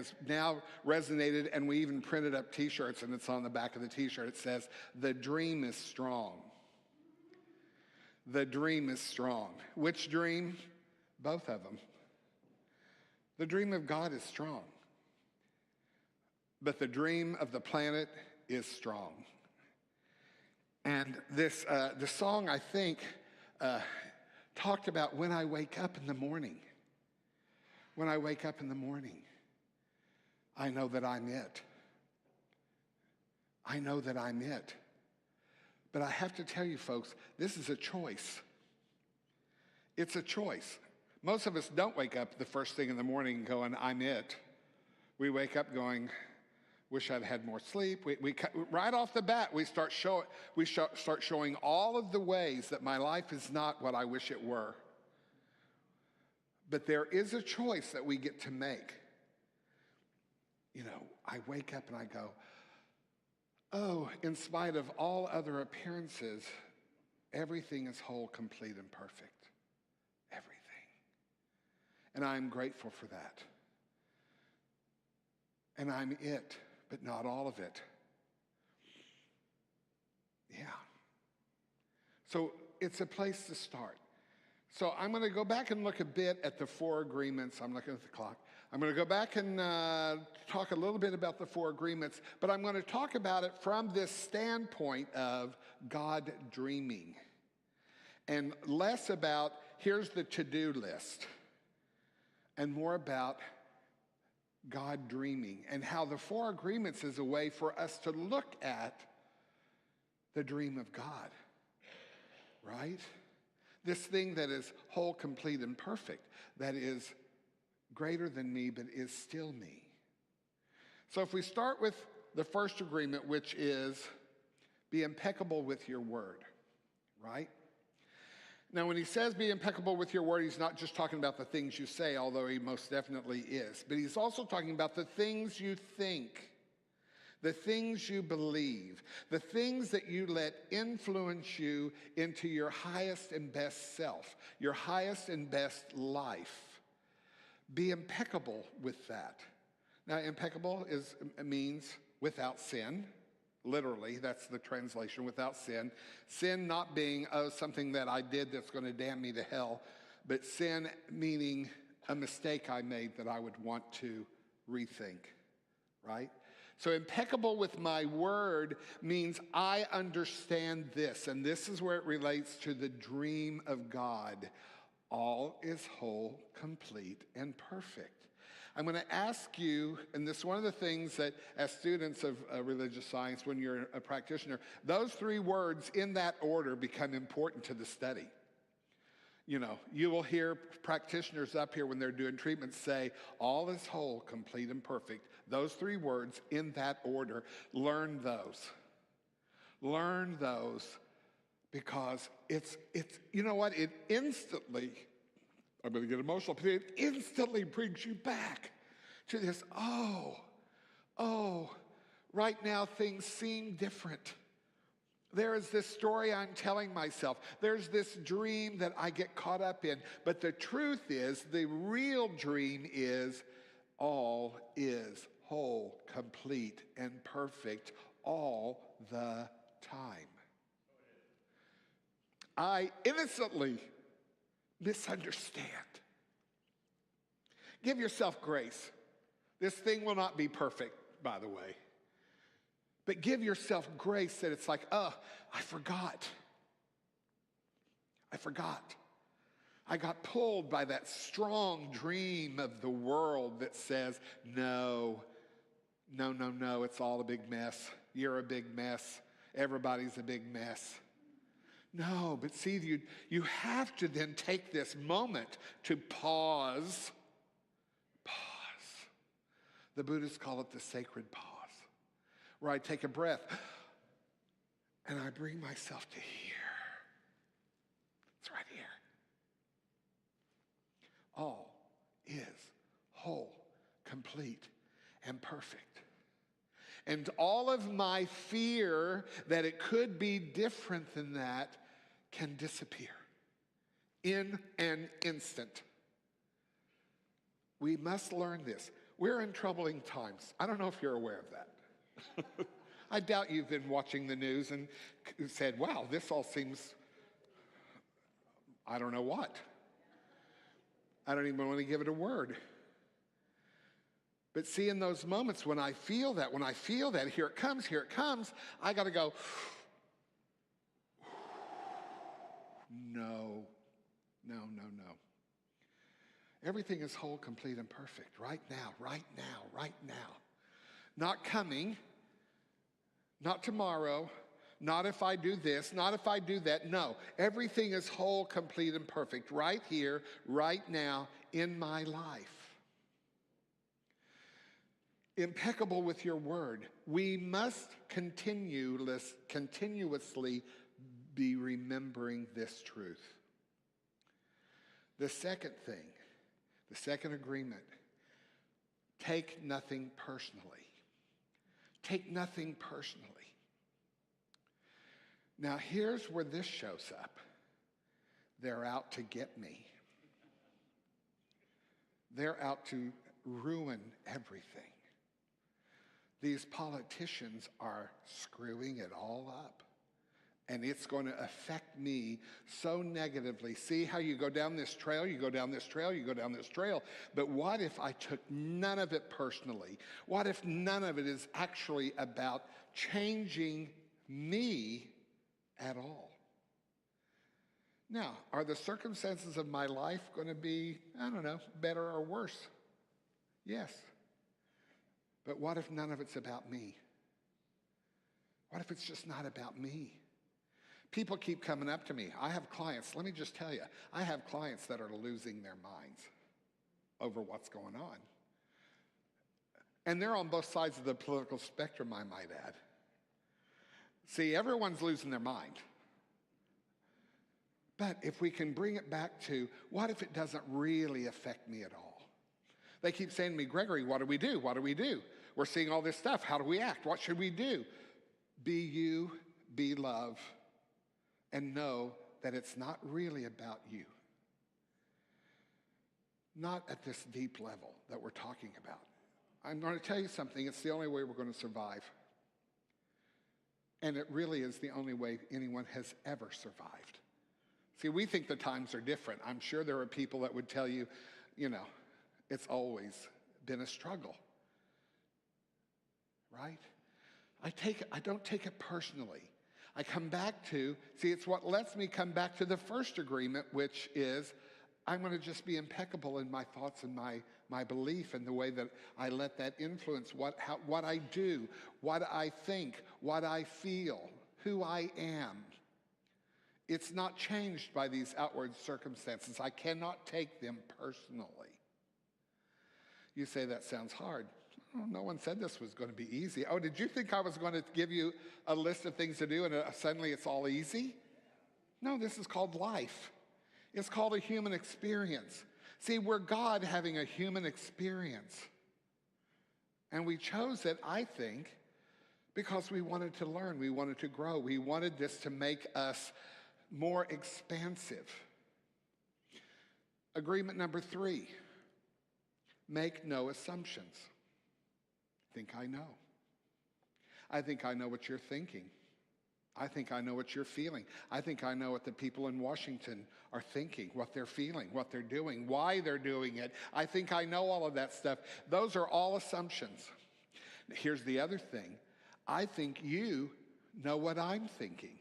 has now resonated, and we even printed up t-shirts, and it's on the back of the t-shirt. It says, "The dream is strong." The dream is strong. Which dream? Both of them. The dream of God is strong. But the dream of the planet is strong. And this the song, I think, talked about when I wake up in the morning. When I wake up in the morning, I know that I'm it. I know that I'm it. But I have to tell you, folks, this is a choice. It's a choice. Most of us don't wake up the first thing in the morning going, "I'm it." We wake up going, "Wish I'd had more sleep." We right off the bat, we start showing all of the ways that my life is not what I wish it were. But there is a choice that we get to make. I wake up and I go, "Oh, in spite of all other appearances, everything is whole, complete, and perfect. Everything." And I'm grateful for that. And I'm it, but not all of it. Yeah. So it's a place to start. So I'm going to go back and look a bit at the 4 agreements. I'm looking at the clock. I'm going to go back and talk a little bit about the 4 agreements, but I'm going to talk about it from this standpoint of God dreaming, and less about here's the to-do list, and more about God dreaming and how the 4 agreements is a way for us to look at the dream of God, right? This thing that is whole, complete, and perfect, that is greater than me, but is still me. So if we start with the first agreement, which is be impeccable with your word, right? Now, when he says be impeccable with your word, he's not just talking about the things you say, although he most definitely is, but he's also talking about the things you think, the things you believe, the things that you let influence you into your highest and best self, your highest and best life. Be impeccable with that. Now, impeccable means without sin. Literally, that's the translation, without sin. Sin not being something that I did that's going to damn me to hell, but sin meaning a mistake I made that I would want to rethink, right? So impeccable with my word means I understand this, and this is where it relates to the dream of God. All is whole, complete, and perfect. I'm going to ask you, and this is one of the things that as students of religious science, when you're a practitioner, those 3 words in that order become important to the study. You will hear practitioners up here when they're doing treatments say, all is whole, complete, and perfect. Those 3 words in that order, learn those. Learn those because it's you know what? It instantly, I'm going to get emotional, but it instantly brings you back to this, right now things seem different. There is this story I'm telling myself. There's this dream that I get caught up in. But the truth is, the real dream is all is whole, complete, and perfect all the time. I innocently misunderstand. Give yourself grace. This thing will not be perfect, by the way. But give yourself grace that it's like, I forgot. I got pulled by that strong dream of the world that says, no, it's all a big mess. You're a big mess. Everybody's a big mess. No, but see, you have to then take this moment to pause. Pause. The Buddhists call it the sacred pause, where I take a breath and I bring myself to here. It's right here. All is whole, complete, and perfect. And all of my fear that it could be different than that can disappear in an instant. We must learn this. We're in troubling times. I don't know if you're aware of that. I doubt you've been watching the news and said, wow, this all seems, I don't know what. I don't even want to give it a word. But see, in those moments when I feel that, here it comes, I got to go, no. Everything is whole, complete, and perfect right now. Not coming, not tomorrow, not if I do this, not if I do that. No, everything is whole, complete, and perfect right here, right now in my life. Impeccable with your word. We must continuously be remembering this truth. The second thing, the second agreement, take nothing personally. Take nothing personally. Now, here's where this shows up. They're out to get me. They're out to ruin everything. These politicians are screwing it all up. And it's going to affect me so negatively. See how you go down this trail, But what if I took none of it personally? What if none of it is actually about changing me at all? Now, are the circumstances of my life going to be, better or worse? Yes. But what if none of it's about me? What if it's just not about me? People keep coming up to me. I have clients, let me just tell you, I have clients that are losing their minds over what's going on. And they're on both sides of the political spectrum, I might add. See, everyone's losing their mind. But if we can bring it back to, what if it doesn't really affect me at all? They keep saying to me, Gregory, what do we do? What do we do? We're seeing all this stuff. How do we act? What should we do? Be you, be love, and know that it's not really about you. Not at this deep level that we're talking about. I'm going to tell you something. It's the only way we're going to survive. And it really is the only way anyone has ever survived. See, we think the times are different. I'm sure there are people that would tell you, it's always been a struggle. Right? I don't take it personally. I come back to, it's what lets me come back to the first agreement, which is I'm going to just be impeccable in my thoughts and my belief and the way that I let that influence what I do, what I think, what I feel, who I am. It's not changed by these outward circumstances. I cannot take them personally. You say that sounds hard. Oh, no one said this was going to be easy. Oh, did you think I was going to give you a list of things to do and suddenly it's all easy? No, this is called life. It's called a human experience. See, we're God having a human experience. And we chose it, I think, because we wanted to learn. We wanted to grow. We wanted this to make us more expansive. Agreement number 3, make no assumptions. Think I know. I think I know what you're thinking. I think I know what you're feeling. I think I know what the people in Washington are thinking, what they're feeling, what they're doing, why they're doing it. I think I know all of that stuff. Those are all assumptions. Here's the other thing. I think you know what I'm thinking.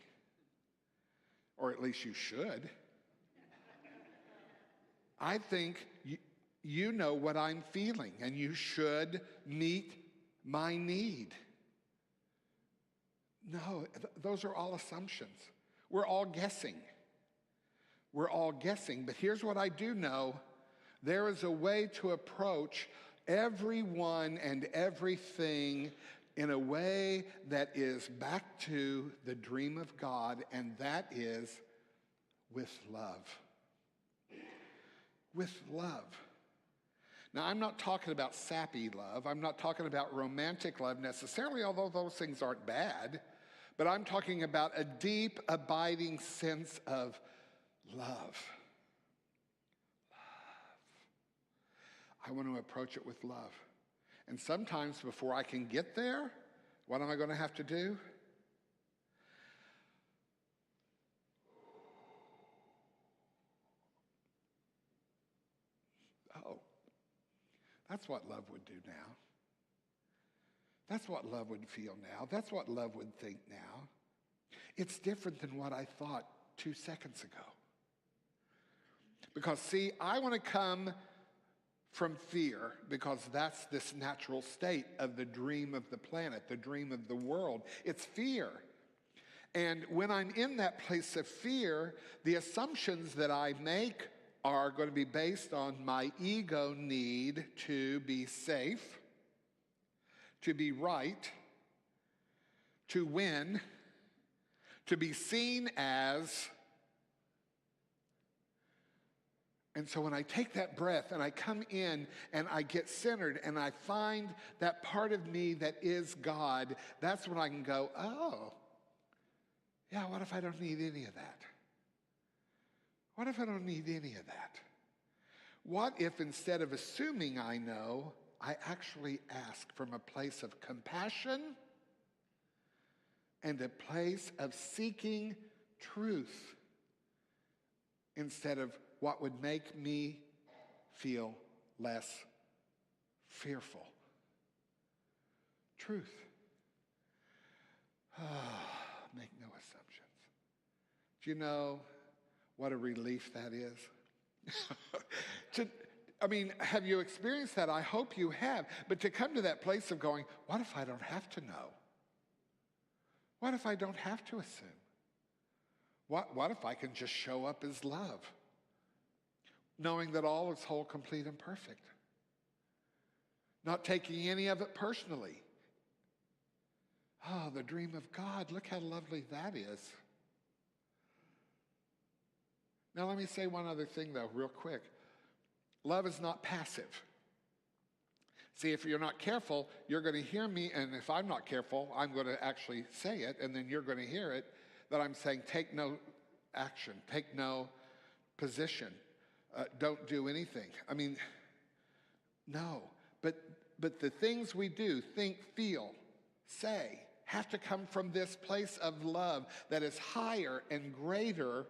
Or at least you should. I think you know what I'm feeling, and you should meet my need. No, those are all assumptions. We're all guessing. But here's what I do know. There is a way to approach everyone and everything in a way that is back to the dream of God, and that is with love. With love. Now, I'm not talking about sappy love. I'm not talking about romantic love necessarily, although those things aren't bad. But I'm talking about a deep, abiding sense of love. I want to approach it with love. And sometimes before I can get there, what am I going to have to do? Oh, that's what love would do now. That's what love would feel now. That's what love would think now. It's different than what I thought 2 seconds ago. Because, see, I want to come from fear because that's this natural state of the dream of the planet, the dream of the world. It's fear. And when I'm in that place of fear, the assumptions that I make are going to be based on my ego need to be safe, to be right, to win, to be seen as. And so when I take that breath and I come in and I get centered and I find that part of me that is God, that's when I can go, oh, yeah, what if I don't need any of that? What if I don't need any of that? What if instead of assuming I know, I actually ask from a place of compassion and a place of seeking truth instead of what would make me feel less fearful? Truth. Make no assumptions. Do you know what a relief that is? Have you experienced that? I hope you have. But to come to that place of going, what if I don't have to know? What if I don't have to assume? What if I can just show up as love, knowing that all is whole, complete, and perfect? Not taking any of it personally. Oh, the dream of God. Look how lovely that is. Now let me say one other thing, though, real quick. Love is not passive. See, if you're not careful, you're going to hear me, and if I'm not careful, I'm going to actually say it, and then you're going to hear it, that I'm saying take no action, take no position, don't do anything. No. But the things we do, think, feel, say, have to come from this place of love that is higher and greater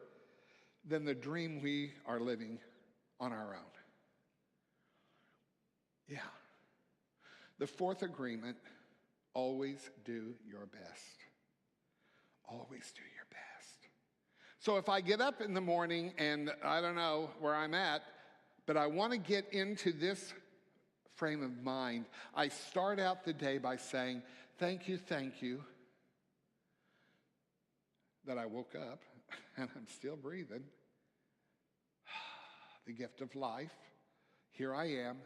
than the dream we are living on our own. Yeah. The fourth agreement, always do your best. Always do your best. So if I get up in the morning and I don't know where I'm at, but I want to get into this frame of mind, I start out the day by saying, thank you that I woke up and I'm still breathing. The gift of life. Here I am.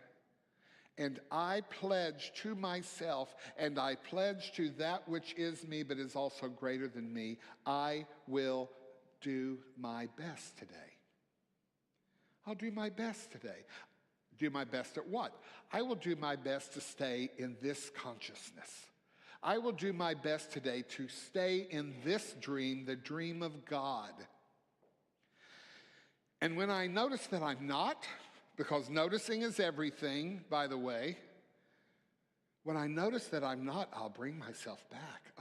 And I pledge to myself, and I pledge to that which is me but is also greater than me, I will do my best today. I'll do my best today. Do my best at what? I will do my best to stay in this consciousness. I will do my best today to stay in this dream, the dream of God. And when I notice that I'm not, because noticing is everything, by the way, when I notice that I'm not, I'll bring myself back.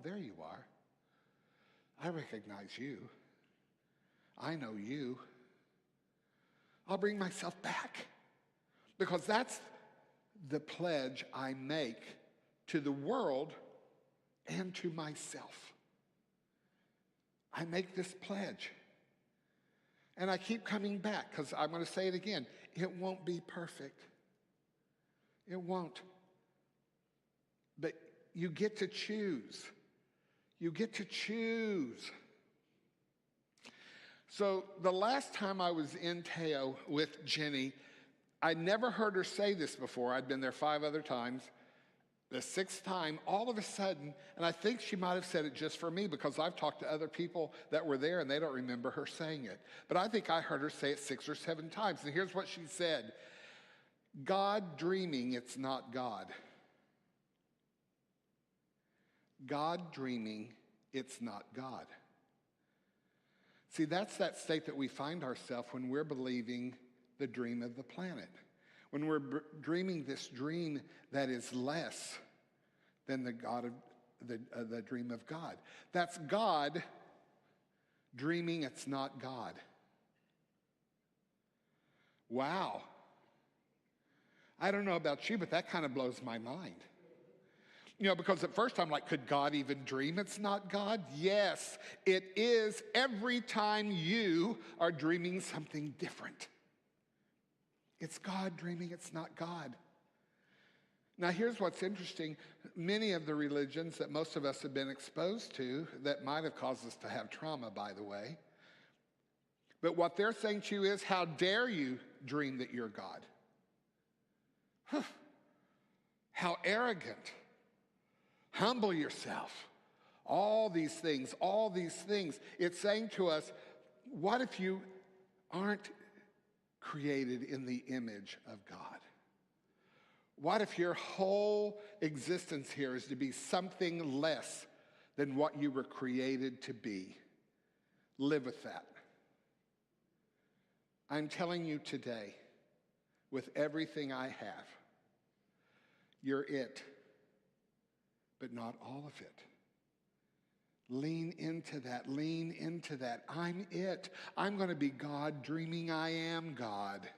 There you are. I recognize you. I know you. I'll bring myself back, because that's the pledge I make to the world and to myself. I make this pledge. And I keep coming back, because I'm going to say it again. It won't be perfect. It won't. But you get to choose. You get to choose. So the last time I was in Teo with Jenny, I never heard her say this before. I'd been there 5 other times. The 6th time, all of a sudden, and I think she might have said it just for me, because I've talked to other people that were there and they don't remember her saying it. But I think I heard her say it 6 or 7 times. And here's what she said. God dreaming, it's not God. God dreaming, it's not God. See, that's that state that we find ourselves when we're believing the dream of the planet. when we're dreaming this dream that is less than the dream of God. That's God dreaming it's not God. Wow. I don't know about you, but that kind of blows my mind. Because at first I'm like, could God even dream it's not God? Yes, it is every time you are dreaming something different. It's God dreaming it's not God. Now, here's what's interesting. Many of the religions that most of us have been exposed to, that might have caused us to have trauma, by the way, but what they're saying to you is, how dare you dream that you're God? How arrogant. Humble yourself. All these things. It's saying to us, what if you aren't created in the image of God? What if your whole existence here is to be something less than what you were created to be? Live with that. I'm telling you today, with everything I have, you're it, but not all of it. Lean into that. I'm it. I'm going to be God, dreaming I am God.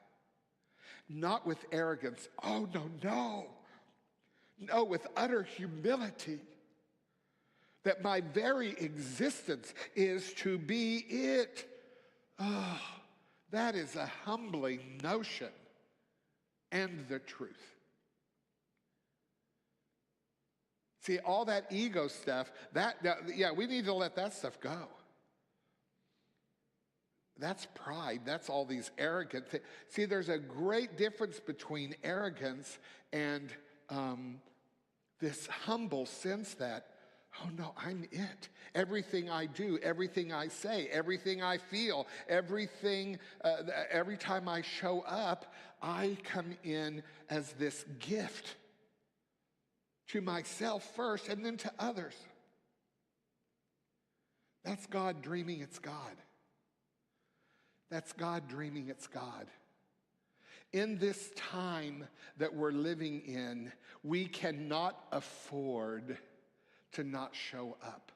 Not with arrogance. Oh, no. No, with utter humility. That my very existence is to be it. Oh, that is a humbling notion and the truth. See, all that ego stuff, we need to let that stuff go. That's pride. That's all these arrogant things. See, there's a great difference between arrogance and this humble sense that, oh no, I'm it. Everything I do, everything I say, everything I feel, every time I show up, I come in as this gift to myself first and then to others. That's God dreaming it's God. That's God dreaming it's God. In this time that we're living in, we cannot afford to not show up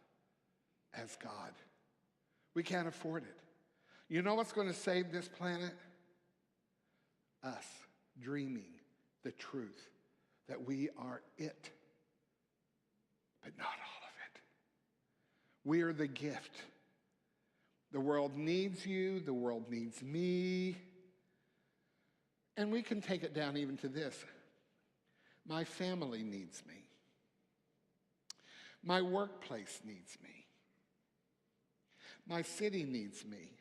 as God. We can't afford it. You know what's going to save this planet? Us dreaming the truth that we are it, but not all of it. We are the gift. The world needs you. The world needs me. And we can take it down even to this. My family needs me. My workplace needs me. My city needs me.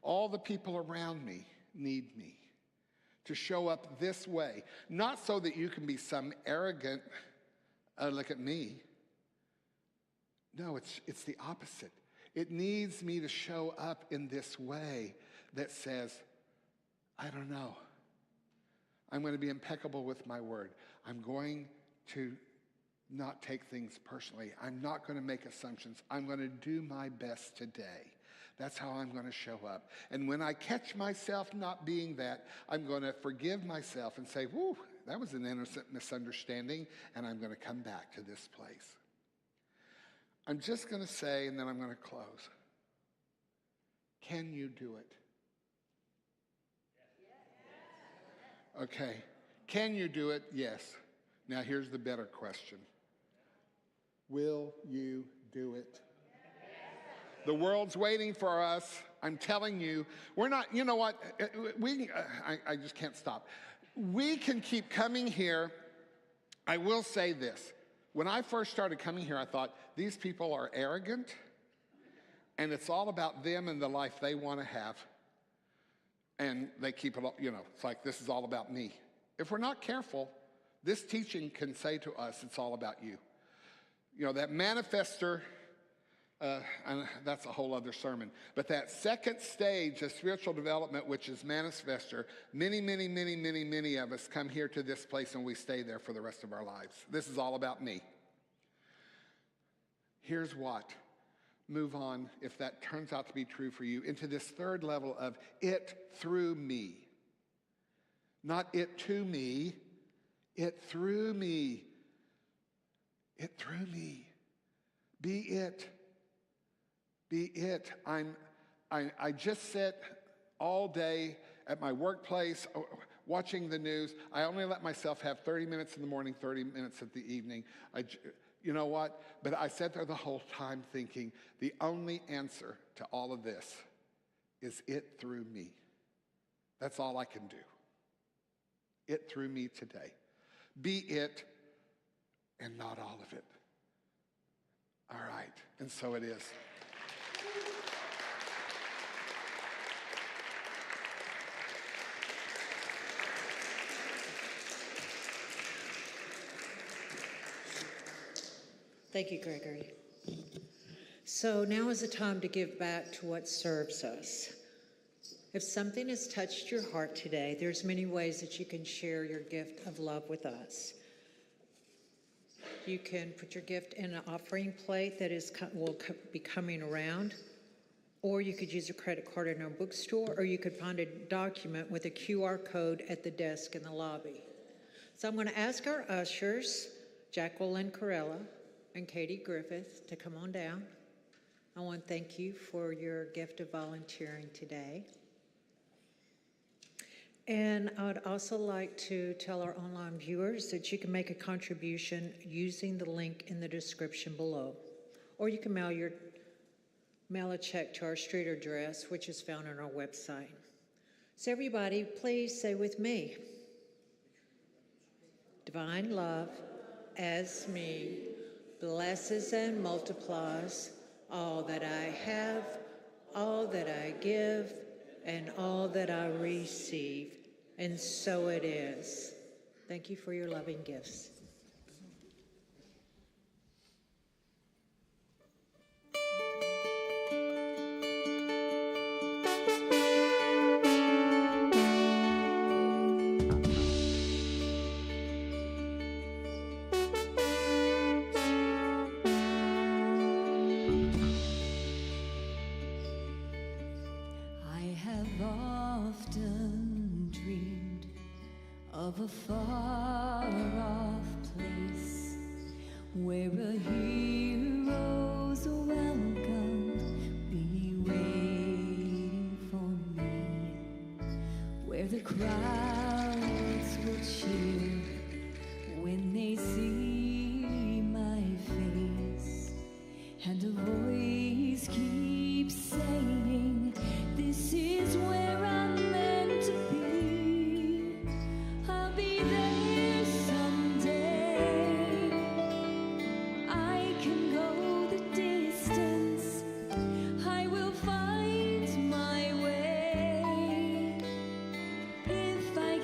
All the people around me need me to show up this way. Not so that you can be some arrogant, look at me. No, it's the opposite. It needs me to show up in this way that says, I don't know. I'm going to be impeccable with my word. I'm going to not take things personally. I'm not going to make assumptions. I'm going to do my best today. That's how I'm going to show up. And when I catch myself not being that, I'm going to forgive myself and say, whoo, that was an innocent misunderstanding, and I'm going to come back to this place. I'm just going to say, and then I'm going to close. Can you do it? Okay. Can you do it? Yes. Now here's the better question. Will you do it? The world's waiting for us. I'm telling you, we're not, you know what? I just can't stop. We can keep coming here. I will say this. When I first started coming here, I thought, these people are arrogant, and it's all about them and the life they want to have. And they keep it, it's like, this is all about me. If we're not careful, this teaching can say to us, it's all about you. That manifester, and that's a whole other sermon, but that second stage of spiritual development, which is manifester, many of us come here to this place and we stay there for the rest of our lives. This is all about me. Here's what. Move on, if that turns out to be true for you, into this third level of it through me. Not it to me, it through me. It through me. Be it. Be it. I just sit all day at my workplace watching the news. I only let myself have 30 minutes in the morning, 30 minutes at the evening. You know what? But I sat there the whole time thinking the only answer to all of this is it through me. That's all I can do. It through me today. Be it and not all of it. All right, and so it is. Thank you, Gregory. So now is the time to give back to what serves us. If something has touched your heart today, there's many ways that you can share your gift of love with us. You can put your gift in an offering plate that will be coming around, or you could use a credit card in our bookstore, or you could find a document with a QR code at the desk in the lobby. So I'm going to ask our ushers, Jacqueline Corella and Katie Griffith, to come on down. I want to thank you for your gift of volunteering today. And I would also like to tell our online viewers that you can make a contribution using the link in the description below. Or you can mail a check to our street address, which is found on our website. So everybody, please say with me, divine love as me blesses and multiplies all that I have, all that I give, and all that I receive. And so it is. Thank you for your loving gifts. Of a far-off place where a hero's welcome be waiting for me, where the crowds will cheer when they see my face, and a voice keeps saying, this is where I'm meant to be. I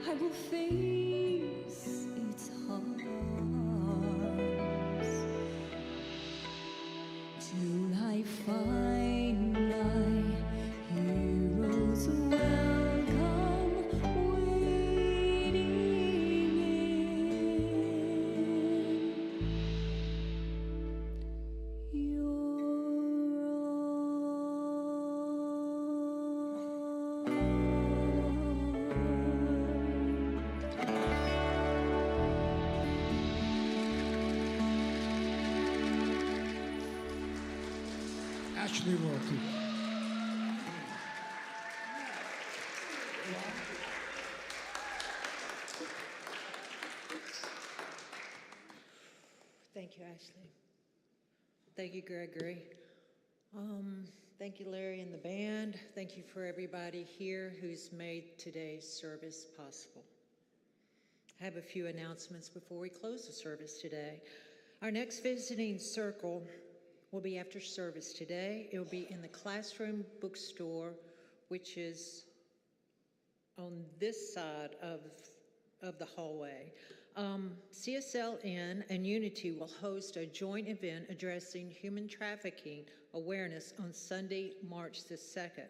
I will face its horrors till I find my heroes welcome waiting in your Ashley Royalty. Thank you, Ashley. Thank you, Gregory. Thank you, Larry and the band. Thank you for everybody here who's made today's service possible. I have a few announcements before we close the service today. Our next visiting circle will be after service today. It will be in the classroom bookstore, which is on this side of the hallway. CSLN and Unity will host a joint event addressing human trafficking awareness on Sunday, March the 2nd.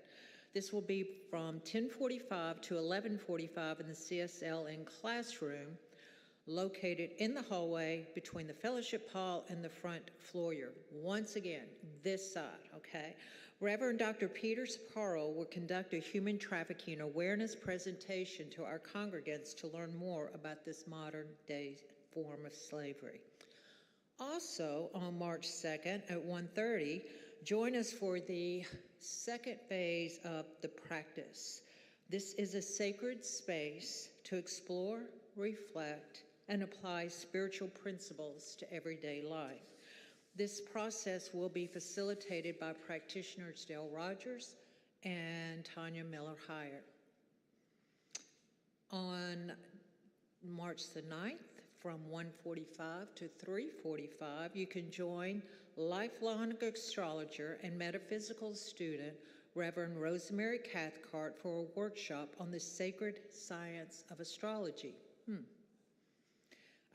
This will be from 10:45 to 11:45 in the CSLN classroom, located in the hallway between the fellowship hall and the front foyer. Once again, this side, okay? Reverend Dr. Peter Sapporo will conduct a human trafficking awareness presentation to our congregants to learn more about this modern day form of slavery. Also, on March 2nd at 1:30, join us for the second phase of the practice. This is a sacred space to explore, reflect, and apply spiritual principles to everyday life. This process will be facilitated by practitioners Dale Rogers and Tanya Miller-Hyatt. On March the 9th, from 1:45 to 3:45, you can join lifelong astrologer and metaphysical student Reverend Rosemary Cathcart for a workshop on the sacred science of astrology.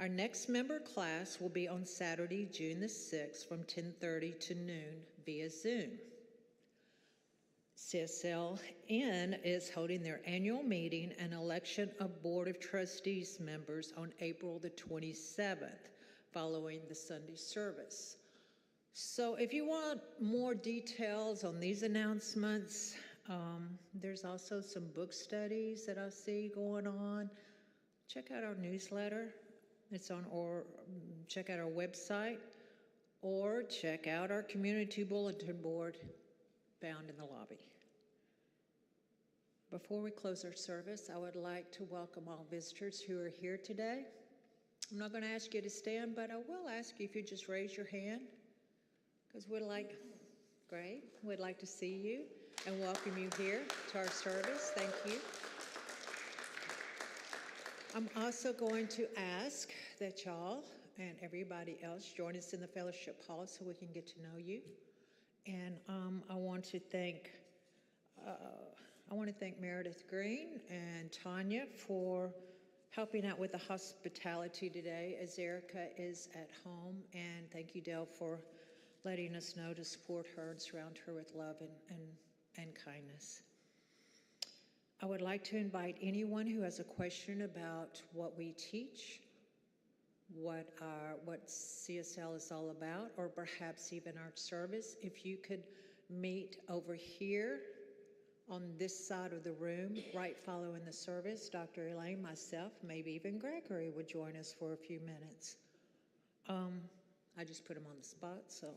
Our next member class will be on Saturday, June the 6th from 10:30 to noon via Zoom. CSLN is holding their annual meeting and election of Board of Trustees members on April the 27th, following the Sunday service. So if you want more details on these announcements, there's also some book studies that I see going on. Check out our newsletter. It's on, or check out our website, or check out our community bulletin board found in the lobby. Before we close our service, I would like to welcome all visitors who are here today. I'm not going to ask you to stand, but I will ask you if you just raise your hand, because we'd like to see you and welcome you here to our service. Thank you. I'm also going to ask that y'all and everybody else join us in the fellowship hall so we can get to know you. And I want to thank Meredith Green and Tanya for helping out with the hospitality today as Erica is at home. And thank you, Dale, for letting us know to support her and surround her with love and kindness. I would like to invite anyone who has a question about what we teach, what CSL is all about, or perhaps even our service, if you could meet over here on this side of the room, right following the service. Dr. Elaine, myself, maybe even Gregory would join us for a few minutes. I just put him on the spot, so.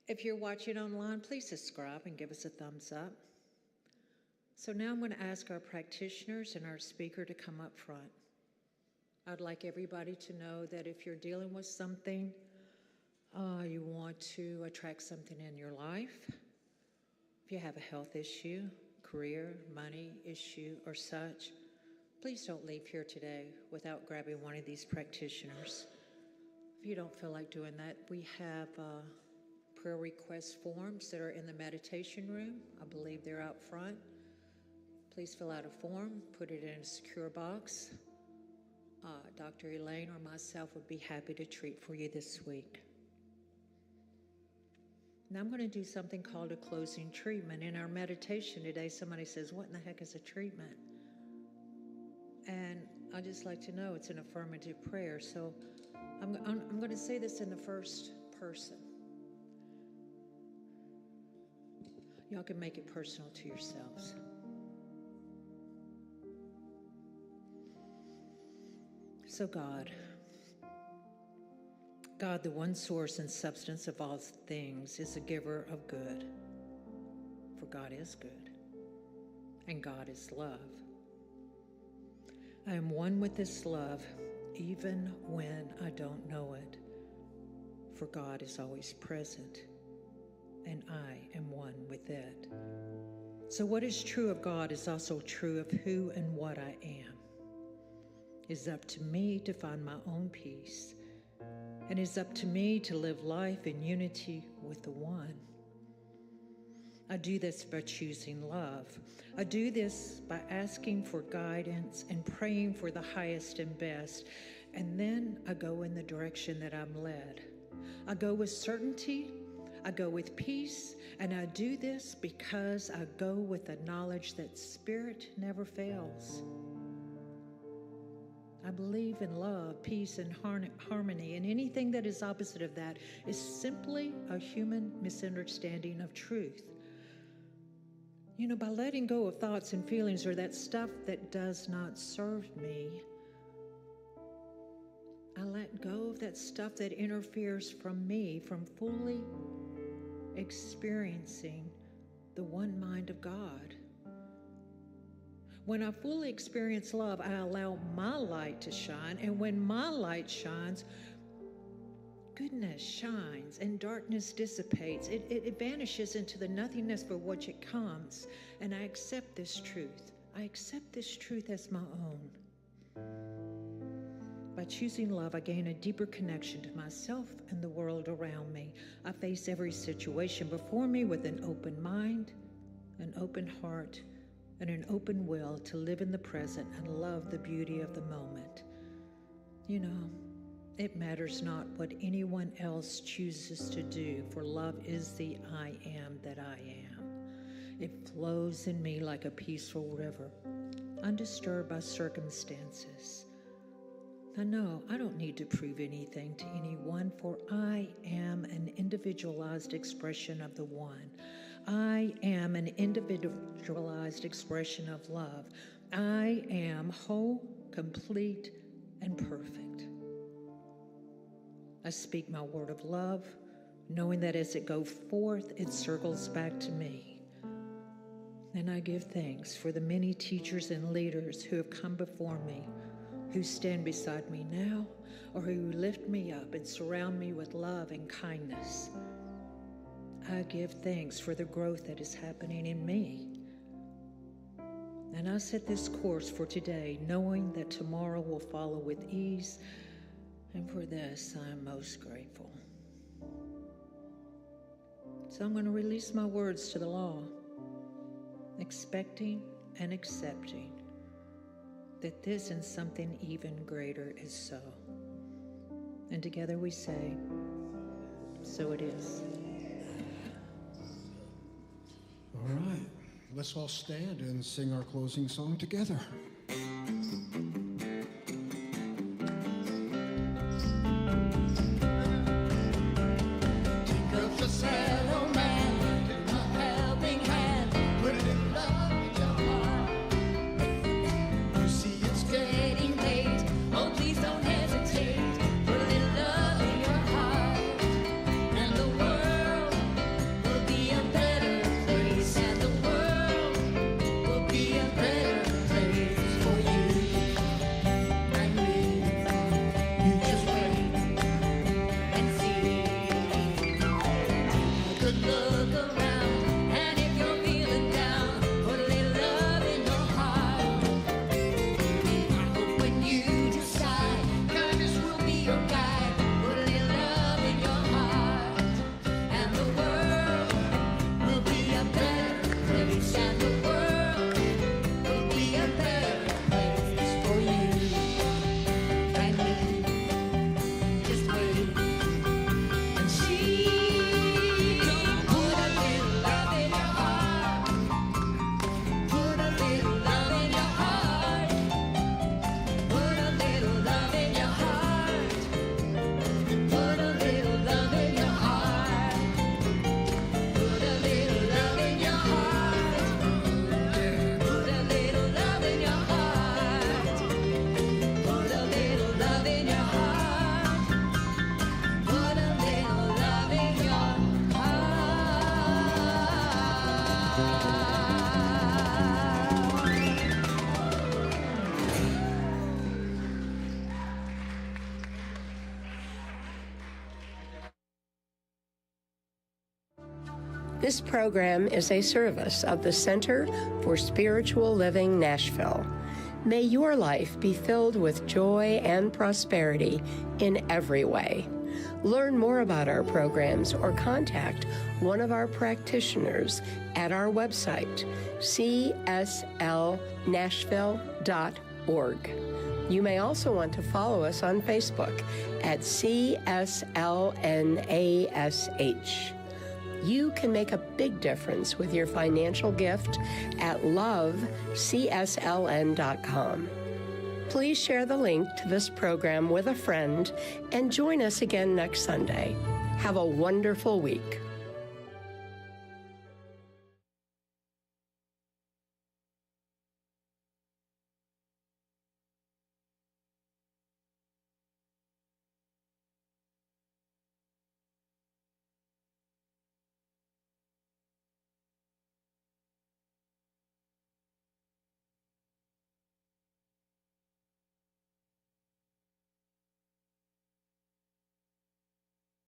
If you're watching online, please subscribe and give us a thumbs up. So now I'm going to ask our practitioners and our speaker to come up front. I'd like everybody to know that if you're dealing with something, you want to attract something in your life, if you have a health issue, career, money issue, or such, please don't leave here today without grabbing one of these practitioners. If you don't feel like doing that, we have prayer request forms that are in the meditation room. I believe they're out front. Please fill out a form, put it in a secure box. Dr. Elaine or myself would be happy to treat for you this week. Now I'm going to do something called a closing treatment. In our meditation today, somebody says, what in the heck is a treatment? And I'd just like to know it's an affirmative prayer. So I'm going to say this in the first person. Y'all can make it personal to yourselves. So God, the one source and substance of all things, is a giver of good. For God is good, and God is love. I am one with this love, even when I don't know it. For God is always present, and I am one with it. So what is true of God is also true of who and what I am. It's up to me to find my own peace, and it's up to me to live life in unity with the One. I do this by choosing love. I do this by asking for guidance and praying for the highest and best, and then I go in the direction that I'm led. I go with certainty, I go with peace, and I do this because I go with the knowledge that Spirit never fails. I believe in love, peace, and harmony, and anything that is opposite of that is simply a human misunderstanding of truth. You know, by letting go of thoughts and feelings or that stuff that does not serve me, I let go of that stuff that interferes from me from fully experiencing the one mind of God. When I fully experience love, I allow my light to shine, and when my light shines, goodness shines and darkness dissipates. It vanishes into the nothingness for which it comes, and I accept this truth. I accept this truth as my own. By choosing love, I gain a deeper connection to myself and the world around me. I face every situation before me with an open mind, an open heart, and an open will to live in the present and love the beauty of the moment. You know, it matters not what anyone else chooses to do, for love is the I am that I am. It flows in me like a peaceful river, undisturbed by circumstances. I know I don't need to prove anything to anyone, for I am an individualized expression of the One. I am an individualized expression of love. I am whole, complete, and perfect. I speak my word of love, knowing that as it goes forth, it circles back to me. And I give thanks for the many teachers and leaders who have come before me, who stand beside me now, or who lift me up and surround me with love and kindness. I give thanks for the growth that is happening in me. And I set this course for today, knowing that tomorrow will follow with ease, and for this I am most grateful. So I'm going to release my words to the law, expecting and accepting that this and something even greater is so. And together we say, so it is. All right, let's all stand and sing our closing song together. Take up the saddle, man, give a helping hand, put a little love in your heart. You see it's getting late, oh please don't hesitate, put a little love in your heart, and the world will be a better place, and the world will be a better place for you and me. You just wait and see. Take a good look around, and if you're feeling down, put a little love in your heart. But when you decide, kindness will be your guide. Put a little love in your heart, and the world will be a better place, and the world will This program is a service of the Center for Spiritual Living Nashville. May your life be filled with joy and prosperity in every way. Learn more about our programs or contact one of our practitioners at our website, cslnashville.org. You may also want to follow us on Facebook at CSLNASH. You can make a big difference with your financial gift at lovecsln.com. Please share the link to this program with a friend and join us again next Sunday. Have a wonderful week.